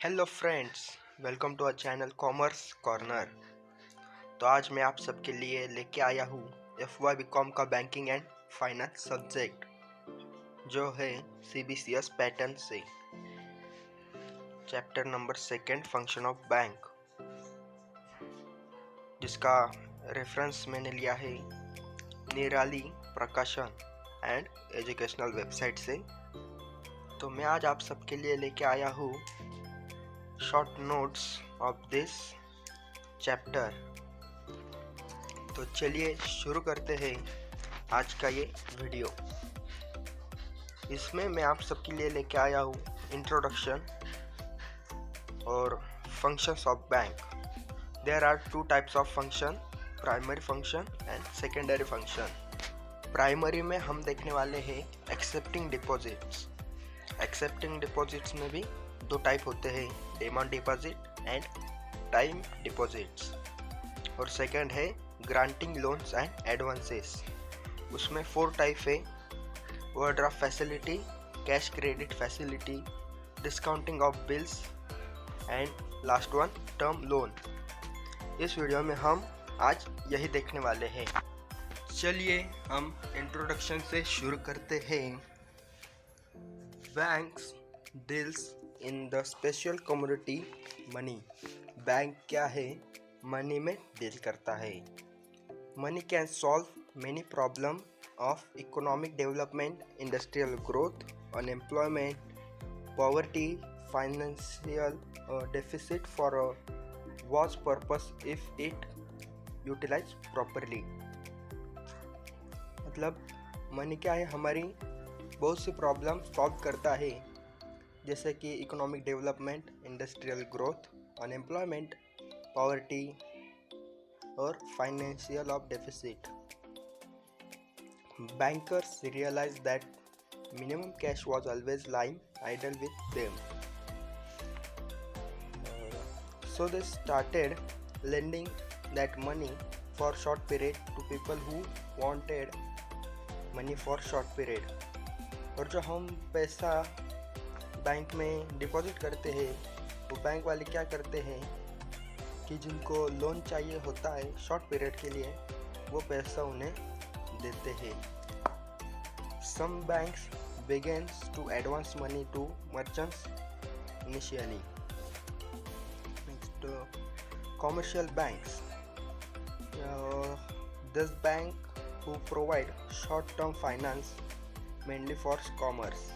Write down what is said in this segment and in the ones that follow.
Hello friends, welcome to a channel commerce corner. तो आज मैं आप सबके लिए लेके आया हूँ FY बीकॉम का बैंकिंग एंड फाइनेंस सब्जेक्ट जो है CBCS पैटर्न से chapter number 2 function of bank, जिसका रेफरेंस मैंने लिया है निराली प्रकाशन एंड एजुकेशनल वेबसाइट से। तो मैं आज आप सबके लिए लेके आया हूँ short notes of this chapter. तो चलिए शुरू करते हैं आज का ये वीडियो। इसमें मैं आप सबके लिए लेके आया हूँ इंट्रोडक्शन और functions of bank. There are two types of function, primary function and secondary function. Primary में हम देखने वाले हैं एक्सेप्टिंग डिपॉजिट्स। एक्सेप्टिंग डिपॉजिट्स में भी दो टाइप होते हैं, demand deposit and time deposits. और सेकंड है ग्रांटिंग लोन्स एंड एडवांसेस। उसमें 4 टाइप है, overdraft facility, cash credit facility, discounting of bills and last one term loan. इस वीडियो में हम आज यही देखने वाले हैं। चलिए हम इंट्रोडक्शन से शुरू करते हैं। Banks deals in the special commodity money. Bank क्या है? मनी में डील करता है। Money can solve many problem of economic development, industrial growth, unemployment, poverty, financial deficit for a vast purpose if it utilize properly. मतलब money क्या है? हमारी बहुत सी प्रॉब्लम सॉल्व करता है, जैसे कि economic development, industrial growth, unemployment, poverty और financial of deficit. Bankers realized that minimum cash was always lying idle with them. So they started lending that money for short period to people who wanted money for short period. और जो हम पैसा bank में deposit करते हैं, वो bank वाले क्या करते हैं कि जिनको लोन चाहिए होता है शॉर्ट पीरियड के लिए, वो पैसा उन्हें देते हैं। Some banks begins to advance money to merchants initially. Next, commercial banks. This bank who provide short-term finance mainly for commerce.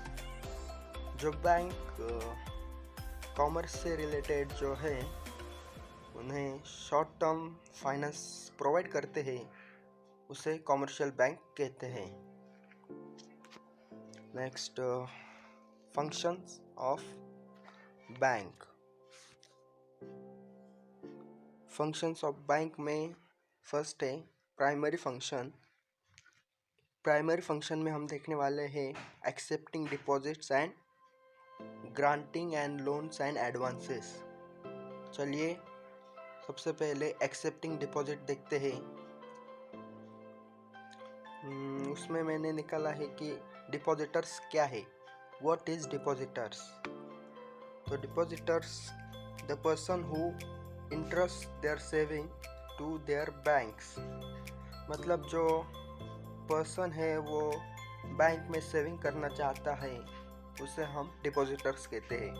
जो बैंक कॉमर्स से रिलेटेड जो है उन्हें शॉर्ट टर्म फाइनेंस प्रोवाइड करते हैं, उसे कॉमर्शियल बैंक कहते हैं। Next, functions of bank. Functions of bank में फर्स्ट है प्राइमरी फंक्शन। प्राइमरी फंक्शन में हम देखने वाले हैं accepting deposits and granting and loans and advances. चलिए सबसे पहले एक्सेप्टिंग डिपॉजिट देखते हैं। उसमें मैंने निकाला है कि डिपॉजिटर्स क्या है। What is depositors? तो depositors the person who interest their saving to their banks. मतलब जो पर्सन है वो बैंक में सेविंग करना चाहता है, उसे हम डिपॉजिटर्स कहते हैं।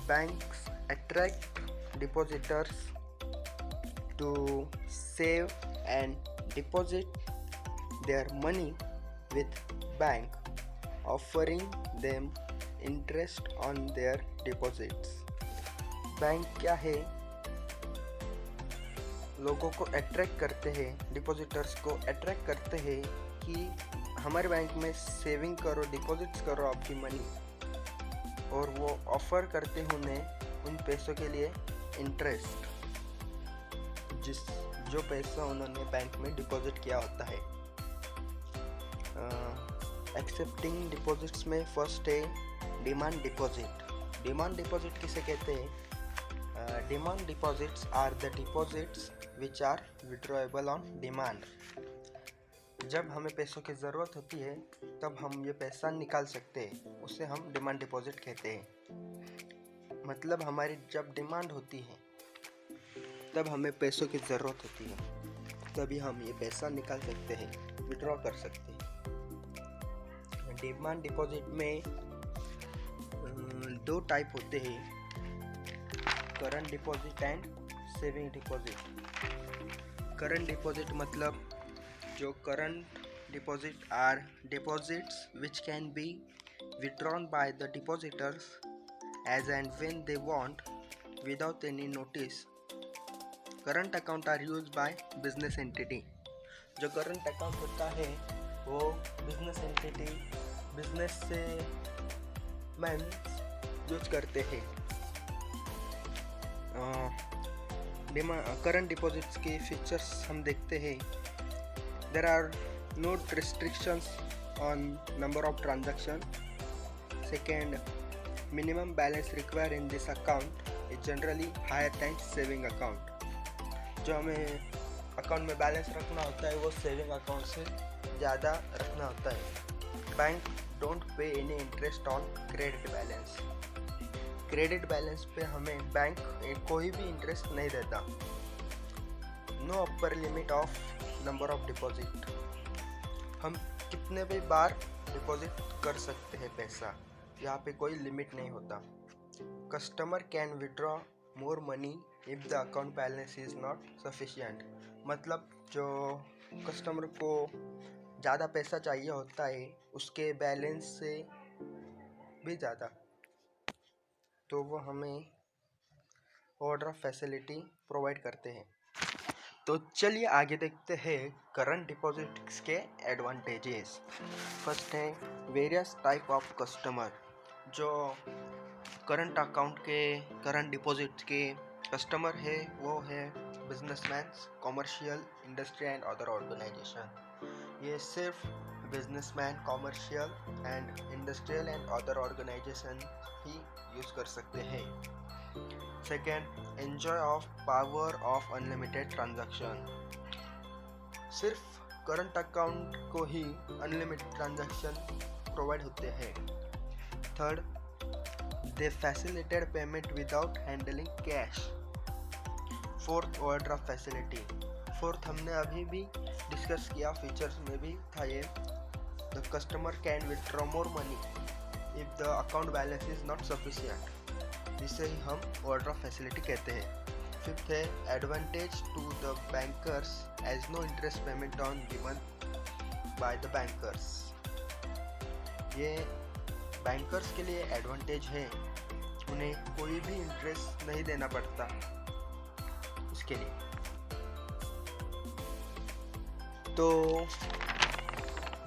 Banks attract depositors to save and deposit their money with bank, offering them interest on their deposits. Bank क्या है? लोगों को अट्रैक्ट करते हैं, डिपॉजिटर्स को अट्रैक्ट करते हैं कि हमारे बैंक में सेविंग करो, डिपॉजिट्स करो आपकी मनी, और वो ऑफर करते हैं उन्हें उन पैसों के लिए इंटरेस्ट, जो पैसा उन्होंने बैंक में डिपॉजिट किया होता है। एक्सेप्टिंग डिपॉजिट्स में फर्स्ट है डिमांड डिपॉजिट। डिमांड डिपॉजिट किसे कहते हैं? Demand deposits are the deposits which are withdrawable on demand. जब हमें पैसों की ज़रूरत होती है तब हम ये पैसा निकाल सकते हैं, उसे हम डिमांड डिपॉजिट कहते हैं। मतलब हमारी जब डिमांड होती है तब हमें पैसों की ज़रूरत होती है, तभी हम ये पैसा निकाल सकते हैं, विड्रॉ कर सकते हैं। डिमांड डिपॉजिट में दो टाइप होते हैं, current deposit and saving deposit. Current deposit मतलब जो current deposit are deposits which can be withdrawn by the depositors as and when they want without any notice. Current account are use by business entity. जो current account होता है वो business entity, business से man use करते हैं। Current deposits के features हम देखते हैं। There are no restrictions on number of transaction. Second, minimum balance required in this account is generally higher than saving account. जो हमें अकाउंट में बैलेंस रखना होता है वो सेविंग अकाउंट से ज़्यादा रखना होता है। Bank don't pay any interest on credit balance. Credit balance पे हमें बैंक कोई भी इंटरेस्ट नहीं देता। No upper limit of number of deposit. हम कितने भी बार डिपॉजिट कर सकते हैं पैसा, यहाँ पे कोई लिमिट नहीं होता। Customer can withdraw more money if the account balance is not sufficient. मतलब जो कस्टमर को ज़्यादा पैसा चाहिए होता है उसके बैलेंस से भी ज़्यादा, तो वो हमें ओवरड्राफ्ट फैसिलिटी प्रोवाइड करते हैं। तो चलिए आगे देखते हैं करंट डिपॉजिट्स के एडवांटेजेस। फर्स्ट है वेरियस टाइप ऑफ कस्टमर। जो करंट अकाउंट के करंट डिपॉजिट के कस्टमर है वो है businessman, commercial, industry and other organisation. ये सिर्फ businessman, commercial and industrial and other organisation ही यूज़ कर सकते हैं। Second, enjoy of power of unlimited transaction. सिर्फ करंट अकाउंट को ही अनलिमिटेड ट्रांजैक्शन प्रोवाइड होते हैं। Third, they facilitated payment without handling cash. Fourth, overdraft facility. Fourth हमने अभी भी डिस्कस किया, फीचर्स में भी था ये। The customer can withdraw more money if the account balance is not sufficient, जिसे ही हम ओवरड्राफ्ट फैसिलिटी कहते हैं। फिफ्थ है advantage to the bankers as no interest payment on given by the bankers. ये बैंकर्स के लिए एडवांटेज है, उन्हें कोई भी इंटरेस्ट नहीं देना पड़ता इसके लिए। तो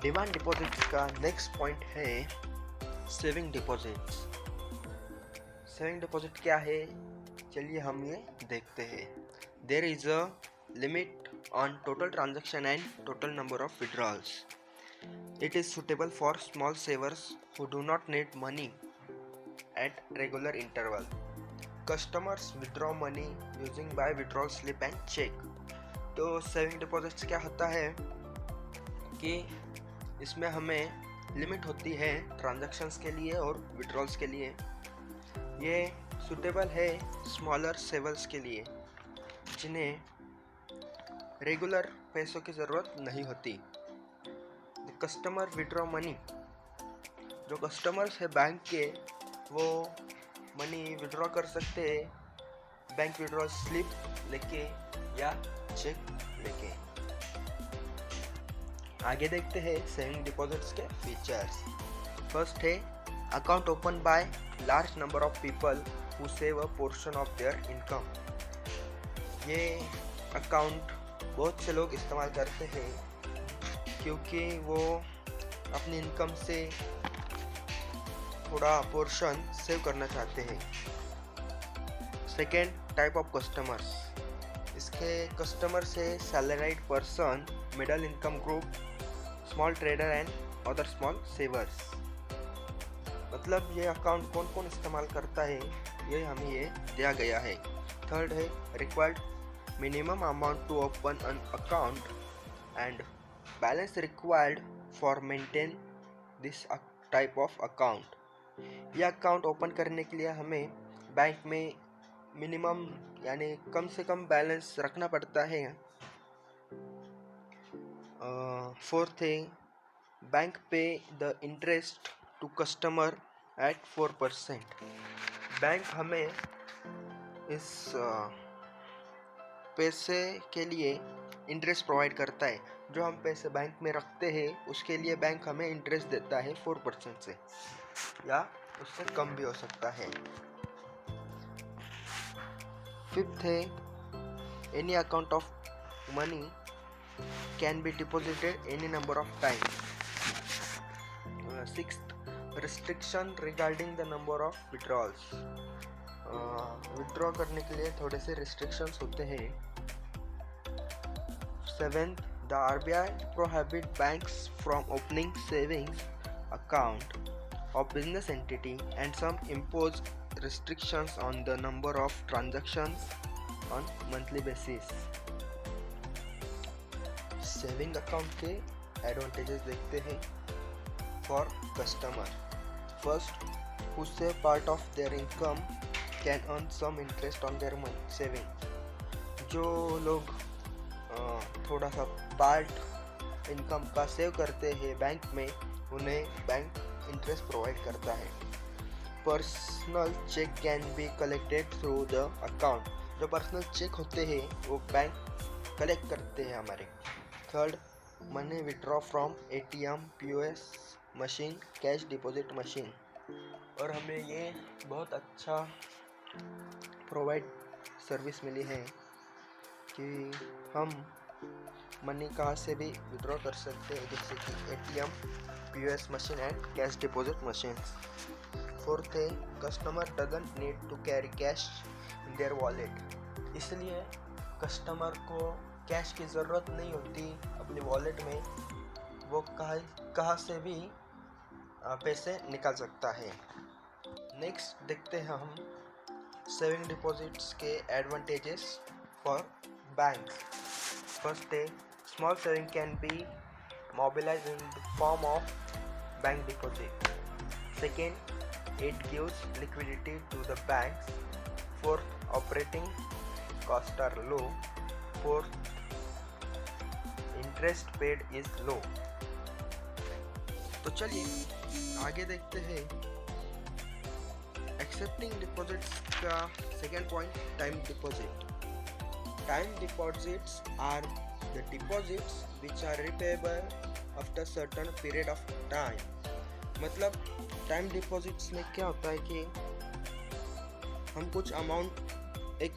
डिमांड डिपॉजिट्स का नेक्स्ट पॉइंट है सेविंग डिपॉजिट्स। सेविंग डिपॉजिट क्या है, चलिए हम ये देखते हैं। There is a limit on total transaction and total number of withdrawals. It is suitable for small savers who do not need money at regular interval. Customers withdraw money using by withdrawal slip and check. तो saving deposits क्या होता है कि इसमें हमें limit होती है transactions के लिए और विड्रॉल्स के लिए। ये सुटेबल है स्मॉलर सेवर्स के लिए जिन्हें रेगुलर पैसों की ज़रूरत नहीं होती। The customer withdraw money. जो कस्टमर्स है बैंक के वो मनी विड्रॉ कर सकते हैं बैंक विड्रॉ स्लिप लेके या चेक लेके। आगे देखते हैं सेविंग डिपॉजिट्स के फीचर्स। फर्स्ट है account open by large number of people who save a portion of their income. ये अकाउंट बहुत से लोग इस्तेमाल करते हैं क्योंकि वो अपनी इनकम से थोड़ा पोर्शन सेव करना चाहते हैं। Second, type of customers. इसके कस्टमर से salaried person, middle income group, small trader and other small savers. मतलब ये अकाउंट कौन कौन इस्तेमाल करता है ये हमें ये दिया गया है। थर्ड है required minimum amount to open an account and balance required for maintain this type of account. यह अकाउंट ओपन करने के लिए हमें बैंक में मिनिमम यानी कम से कम बैलेंस रखना पड़ता है। फोर्थ है bank pay the interest to customer at 4%। Bank हमें इस पैसे के लिए इंटरेस्ट प्रोवाइड करता है। जो हम पैसे बैंक में रखते हैं उसके लिए बैंक हमें इंटरेस्ट देता है 4% से, या उससे कम भी हो सकता है। फिफ्थ है any account of money can be deposited any number of times. Sixth restriction regarding the number of withdrawals. Withdraw करने के लिए थोड़े से रिस्ट्रिक्शंस होते हैं। Seventh the RBI prohibit banks from opening savings account of business entity and some impose restrictions on the number of transactions on monthly basis। Saving account के advantages देखते हैं for customer. First, who save part of their income can earn some interest on their money saving। जो लोग थोड़ा सा part income का save करते हैं बैंक में, उन्हें बैंक इंटरेस्ट प्रोवाइड करता है। Personal cheque can be collected through the account. जो पर्सनल चेक होते हैं वो बैंक कलेक्ट करते हैं हमारे। Third, money withdraw from ATM, POS machine, cash deposit machine. और हमें ये बहुत अच्छा प्रोवाइड सर्विस मिली है कि हम मनी कहाँ से भी विड्रॉ कर सकते हैं, जैसे कि ATM, POS machine and cash deposit machine. Fourth है customer doesn't need to carry cash in their wallet. इसलिए कस्टमर को कैश की ज़रूरत नहीं होती अपने वॉलेट में, वो कहाँ से भी पैसे निकाल सकता है। नेक्स्ट देखते हैं हम सेविंग डिपॉजिट्स के एडवांटेजेस फॉर बैंक। फर्स्ट है small saving can be mobilised in the form of bank deposit. Second, it gives liquidity to the banks. Fourth, operating costs are low. Fourth, interest paid is low। तो चलिए आगे देखते हैं accepting deposits का second point, time deposit. Time deposits are the deposits which are repayable after certain period of time. मतलब time deposits में क्या होता है कि हम कुछ अमाउंट एक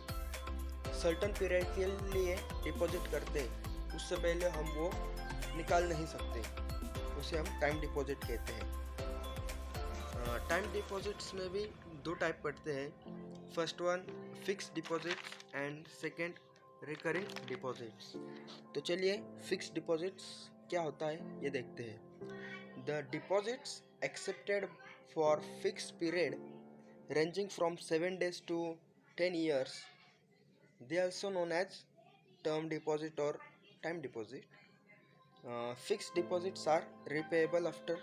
सर्टेन पीरियड के लिए डिपॉजिट करते हैं, उससे पहले हम वो निकाल नहीं सकते, उसे हम टाइम डिपॉजिट कहते हैं। टाइम डिपॉजिट्स में भी दो टाइप पड़ते हैं। First one fix deposits and second recurring deposits. तो चलिए फिक्स डिपॉजिट्स क्या होता है ये देखते हैं। The deposits accepted for fixed period ranging from 7 days to 10 years, they are also known as term deposit or time deposit। Fixed deposits are repayable after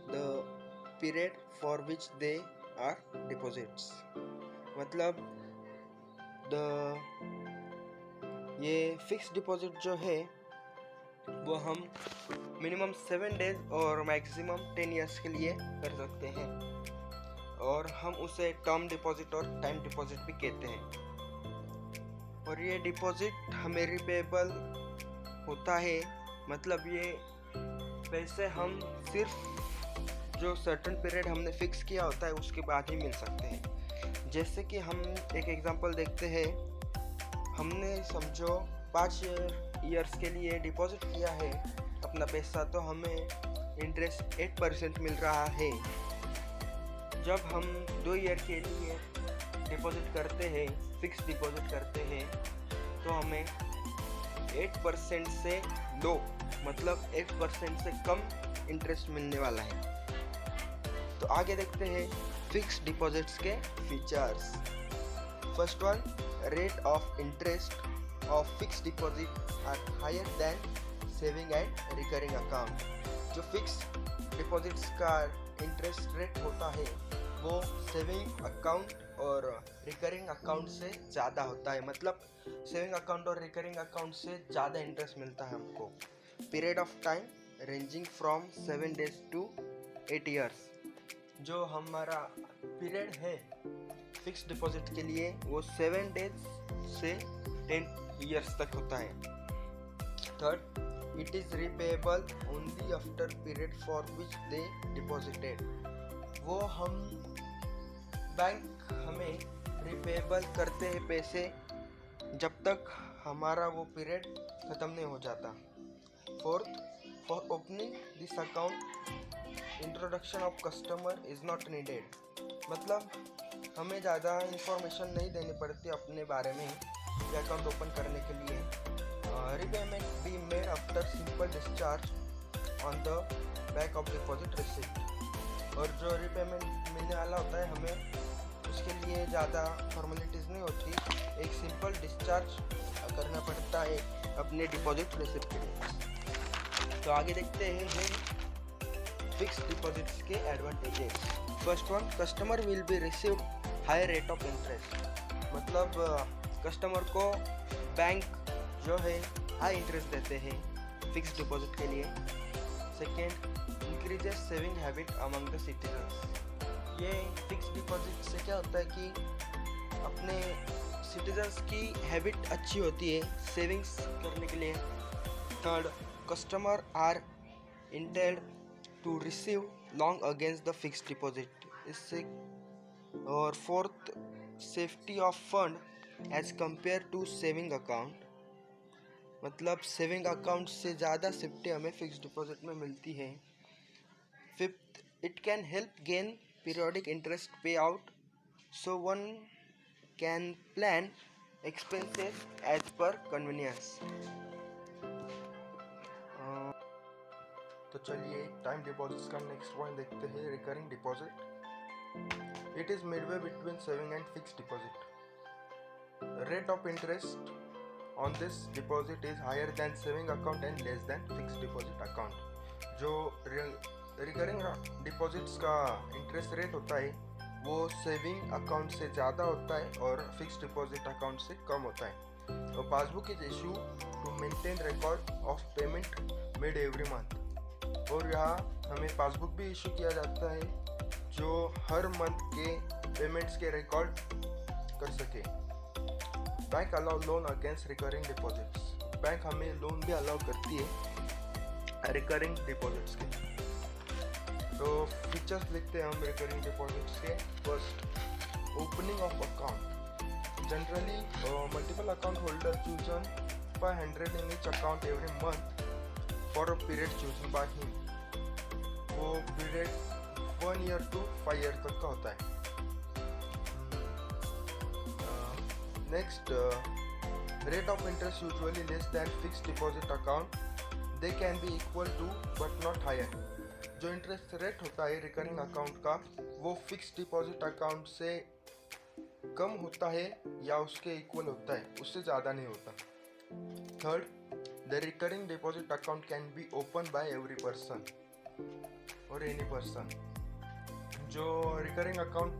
the period for which they are deposits। मतलब ये fix deposit जो है वो हम minimum 7 days और maximum 10 years के लिए कर सकते हैं, और हम उसे टर्म डिपॉजिट और टाइम डिपॉजिट भी कहते हैं। और ये डिपॉजिट हमें रिपेबल होता है, मतलब ये पैसे हम सिर्फ जो सर्टेन पीरियड हमने फिक्स किया होता है उसके बाद ही मिल सकते हैं। जैसे कि हम एक एग्जांपल देखते हैं, हमने समझो 5 ईयर्स के लिए डिपॉजिट किया है अपना पैसा, तो हमें इंटरेस्ट 8% मिल रहा है। जब हम 2 ईयर के लिए डिपॉजिट करते हैं, फिक्स डिपॉजिट करते हैं, तो हमें 8% से लो, मतलब 8% से कम इंटरेस्ट मिलने वाला है। तो आगे देखते हैं फिक्स डिपॉजिट्स के features. First one, rate of interest of fix deposit are higher than saving and recurring account. जो फिक्स डिपॉजिट्स का इंटरेस्ट रेट होता है वो सेविंग अकाउंट और रिकरिंग अकाउंट से ज़्यादा होता है। मतलब सेविंग अकाउंट और रिकरिंग अकाउंट से ज़्यादा इंटरेस्ट मिलता है हमको। Period of time ranging from 7 days to 8 years। जो हमारा पीरियड है फिक्स डिपॉजिट के लिए वो 7 days से 10 years तक होता है। Third, it is repayable only after period for which they deposited. वो हम बैंक हमें रिपेएबल करते हैं पैसे जब तक हमारा वो पीरियड ख़त्म नहीं हो जाता। Fourth, for opening this account introduction of customer is not needed. मतलब हमें ज़्यादा इंफॉर्मेशन नहीं देनी पड़ती अपने बारे में ये अकाउंट ओपन करने के लिए। Repayment be made after simple discharge on the back of deposit receipt. और जो रिपेमेंट मिलने वाला होता है हमें उसके लिए ज़्यादा फॉर्मेलिटीज़ नहीं होती, एक सिंपल डिस्चार्ज करना पड़ता है अपने डिपॉजिट रिसिप्ट के लिए। तो आगे देखते हैं फिक्स डिपॉजिट्स के advantages. First one, customer will be receive high rate of interest. मतलब कस्टमर को बैंक जो है हाई इंटरेस्ट देते हैं फिक्स डिपॉजिट के लिए। Second, increases saving habit among the citizens. ये फिक्स डिपॉजिट से क्या होता है कि अपने सिटीजन्स की हैबिट अच्छी होती है सेविंग्स करने के लिए। Third, customer are intend to receive loan against the fix deposit. इससे और fourth, safety of fund as compare to saving account. मतलब सेविंग अकाउंट से ज़्यादा सेफ्टी हमें फिक्स डिपॉजिट में मिलती है। Fifth, it can help gain periodic interest pay out so one can plan expenses as per convenience. तो चलिए time deposits का नेक्स्ट पॉइंट देखते हैं, recurring deposit. It is midway between saving and fix deposit. Rate of interest on this deposit is higher than saving account and less than fixed deposit account। जो recurring deposits का interest rate होता है वो saving account से ज़्यादा होता है और फिक्स डिपॉजिट अकाउंट से कम होता है। और passbook is issue to maintain record of payment made every month. और यहाँ हमें पासबुक भी इशू किया जाता है जो हर मंथ के पेमेंट्स के रिकॉर्ड कर सके। Bank allow loan against recurring deposits. Bank हमें लोन भी अलाउ करती है रिकरिंग डिपॉजिट्स के। तो फीचर्स लिखते हैं हम रिकरिंग डिपॉजिट्स के। First, opening of account. Generally multiple account holder chosen 500 in each account every month for a period chosen by him। वो पीरियड 1 year to 5 year तक का होता है। Next, rate of interest usually less than fixed deposit account। They can be equal to but not higher। जो interest rate होता है recurring account का वो फिक्स डिपॉजिट अकाउंट से कम होता है या उसके इक्वल होता है, उससे ज़्यादा नहीं होता। Third, the recurring deposit account can be open by every person और एनी पर्सन। जो रिकरिंग अकाउंट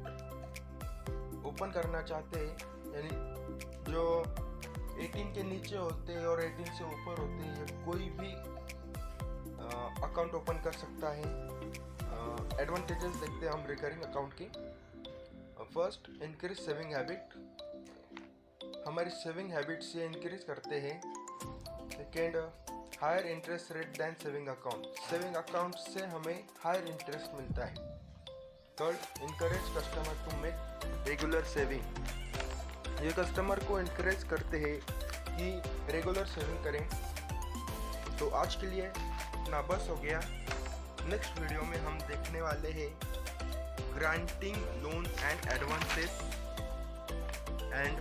ओपन करना चाहते हैं यानी जो 18 के नीचे होते हैं और 18 से ऊपर होते हैं, ये कोई भी अकाउंट ओपन कर सकता है। एडवांटेजेस देखते हैं हम रिकरिंग अकाउंट की। First, increase saving habit. हमारी सेविंग हैबिट से इंक्रीज करते हैं। Second, higher interest rate than saving account. Saving account से हमें हायर इंटरेस्ट मिलता है। Third, encourage customer to make regular saving. ये कस्टमर को इंकरेज करते हैं कि रेगुलर सेविंग करें। तो आज के लिए इतना बस हो गया। नेक्स्ट वीडियो में हम देखने वाले हैं granting loan and advances and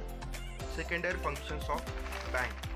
secondary functions of bank.